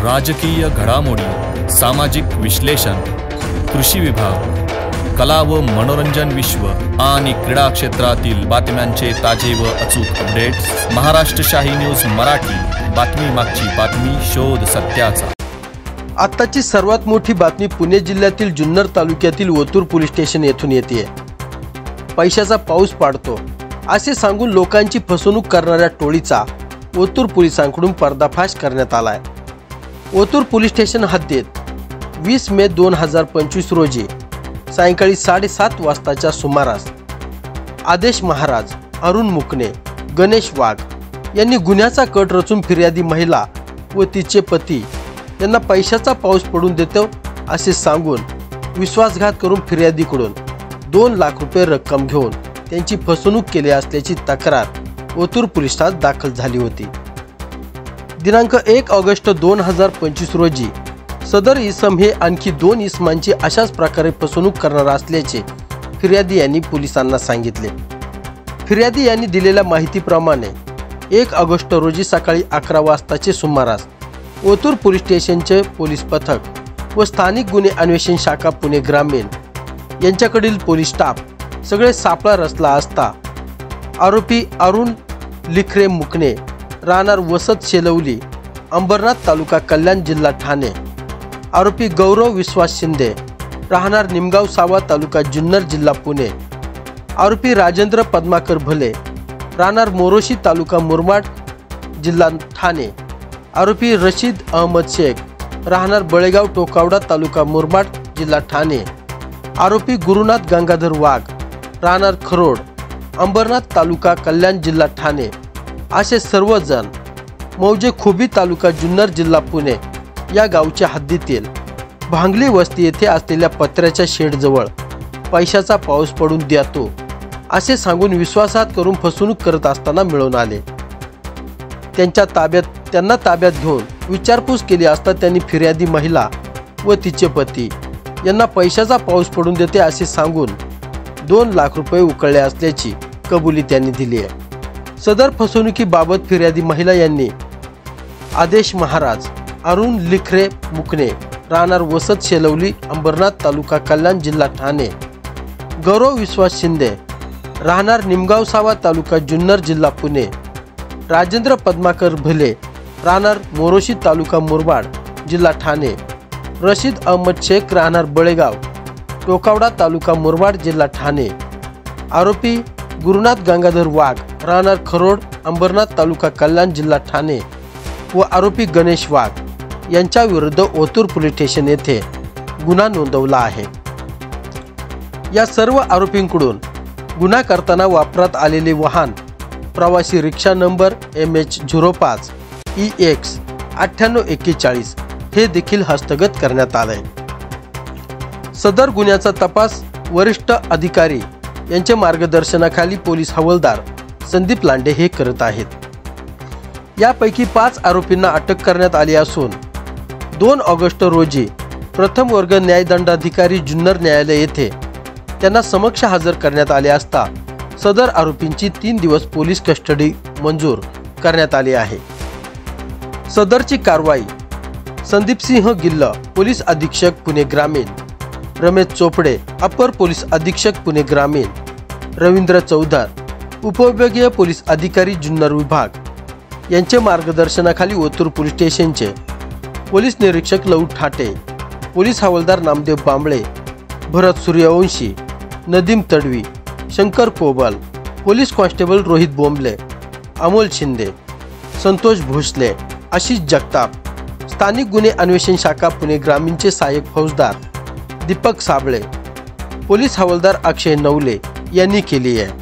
राजकीय घडामोडी, सामाजिक विश्लेषण, कृषी विभाग, कला व मनोरंजन विश्व आणि क्रीडा क्षेत्रातील बातम्यांचे ताजे व अचूक अपडेट्स महाराष्ट्र शाही न्यूज मराठी। बातमी मागची बातमी, शोध सत्याचा। आताची सर्वात मोठी बातमी पुणे जिल्ह्यातील जुन्नर तालुक्यातील ओतूर पोलीस स्टेशन येथून येते। पैशाचा पाऊस पाडतो असे सांगून लोकांची फसवणूक करणाऱ्या टोळीचा ओतूर पोलिसांकडून पर्दाफाश करण्यात आलाय। ओतूर पोलीस स्टेशन हद्दीत 20 मे 2025 रोजी सायंकाळी 7:30 वाजताच्या सुमारास आदेश महाराज, अरुण मुकणे, गणेश वाघ यांनी गुन्ह्याचा कट रचून फिर्यादी महिला व तिचे पती यांना पैशाचा पाऊस पडून देतो असे सांगून विश्वासघात करून फिर्यादीकडून 2 लाख रुपये रक्कम घेऊन त्यांची फसवणूक केली असल्याची तक्रार ओतूर पोलिसात दाखल झाली होती। दिनांक 1 ऑगस्ट 2025 रोजी सदर इसम हे आणखी 2 इसमांची अशाच प्रकारे फसवणूक करणार असल्याचे फिर्यादी यांनी पोलिसांना सांगितले। फिर्यादी यांनी दिलेल्या माहितीप्रमाणे 1 ऑगस्ट रोजी सकाळी 11 वाजताचे सुमारास ओतूर पोलीस स्टेशनचे पोलीस पथक व स्थानिक गुन्हे अन्वेषण शाखा पुणे ग्रामीण यांच्याकडील पोलीस स्टाफ सगळे सापळा रचला असता आरोपी अरुण लिखरे मुकणे, राहणार वसत शेलवली, अंबरनाथ तालुका कल्याण जिल्हा ठाणे, आरोपी गौरव विश्वास शिंदे, राहणार निमगाव सावा तालुका जुन्नर जिल्हा पुणे, आरोपी राजेंद्र पद्माकर भले, राहणार मोरोशी तालुका मुरबाड जिल्हा ठाणे, आरोपी रशीद अहमद शेख, राहणार बळेगाव टोकावडा तालुका मुरबाड जिल्हा ठाणे, आरोपी गुरुनाथ गंगाधर वाघ, राहणार खरोड, अंबरनाथ तालुका कल्याण जिल्हा ठाणे असे सर्वजण मौजे खुबी तालुका जुन्नर जिल्हा पुणे या गावच्या हद्दीतील भांगली वस्ती येथे असलेल्या पत्र्याच्या शेडजवळ पैशाचा पाऊस पडून देतो असे सांगून विश्वासात करून फसवणूक करत असताना मिळून आले। त्यांना ताब्यात घेऊन विचारपूस केली असता त्यांनी फिर्यादी महिला व तिचे पती यांना पैशाचा पाऊस पडून देते असे सांगून 2 लाख रुपये उकळले असल्याची कबुली त्यांनी दिली आहे। सदर फसवणुकीबाबत फिर्यादी महिला यांनी आदेश महाराज, अरुण लिखरे मुकणे, राहणार वसत शेलवली, अंबरनाथ तालुका कल्याण जिल्हा ठाणे, गौरव विश्वास शिंदे, राहणार निमगाव सावा तालुका जुन्नर जिल्हा पुणे, राजेंद्र पद्माकर भले, राहणार मोरोशी तालुका मुरबाड जिल्हा ठाणे, रशीद अहमद शेख, राहणार बळेगाव टोकावडा तालुका मुरबाड जिल्हा ठाणे, आरोपी गुरुनाथ गंगाधर वाघ, राहणार खरोड, अंबरनाथ तालुका कल्याण जिल्हा ठाणे व आरोपी गणेश वाघ यांच्या विरुद्ध ओतूर पोलीस स्टेशन येथे गुन्हा नोंदवला आहे। या सर्व आरोपींकडून गुन्हा करताना वापरात आलेले वाहन प्रवासी रिक्षा नंबर MH05 EX 9841 हे देखील हस्तगत करण्यात आले। सदर गुन्ह्याचा तपास वरिष्ठ अधिकारी यांच्या मार्गदर्शनाखाली पोलीस हवालदार संदीप लांडे हे करत आहेत। यापैकी 5 आरोपींना अटक करण्यात आली असून 2 ऑगस्ट रोजी प्रथम वर्ग न्यायदंडाधिकारी जुन्नर न्यायालय येथे त्यांना समक्ष हजर करण्यात आले असता सदर आरोपींची 3 दिवस पोलीस कस्टडी मंजूर करण्यात आली आहे। सदरची कारवाई संदीप सिंह गिल्ल, पोलीस अधीक्षक पुणे ग्रामीण, रमेश चोपडे, अपर पोलीस अधीक्षक पुणे ग्रामीण, रवींद्र चौधर, उपविभागीय पोलीस अधिकारी जुन्नर विभाग यांचे मार्गदर्शनाखाली ओतूर पोलीस स्टेशनचे पोलीस निरीक्षक लऊ ठाटे, पोलीस हवालदार नामदेव बांबळे, भरत सूर्यवंशी, नदीम तडवी, शंकर कोबल, पोलीस कॉन्स्टेबल रोहित बोंबले, अमोल शिंदे, संतोष भोसले, आशिष जगताप, स्थानिक गुन्हे अन्वेषण शाखा पुणे ग्रामीणचे सहाय्यक फौजदार दीपक साबळे, पोलीस हवालदार अक्षय नवले यांनी केली आहे।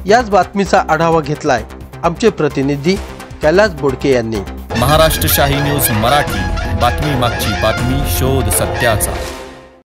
याच बातमीचा आढावा घेतलाय आमचे प्रतिनिधी कैलास बोडके यांनी। महाराष्ट्र शाही न्यूज मराठी, बातमी मागची बातमी, शोध सत्याचा।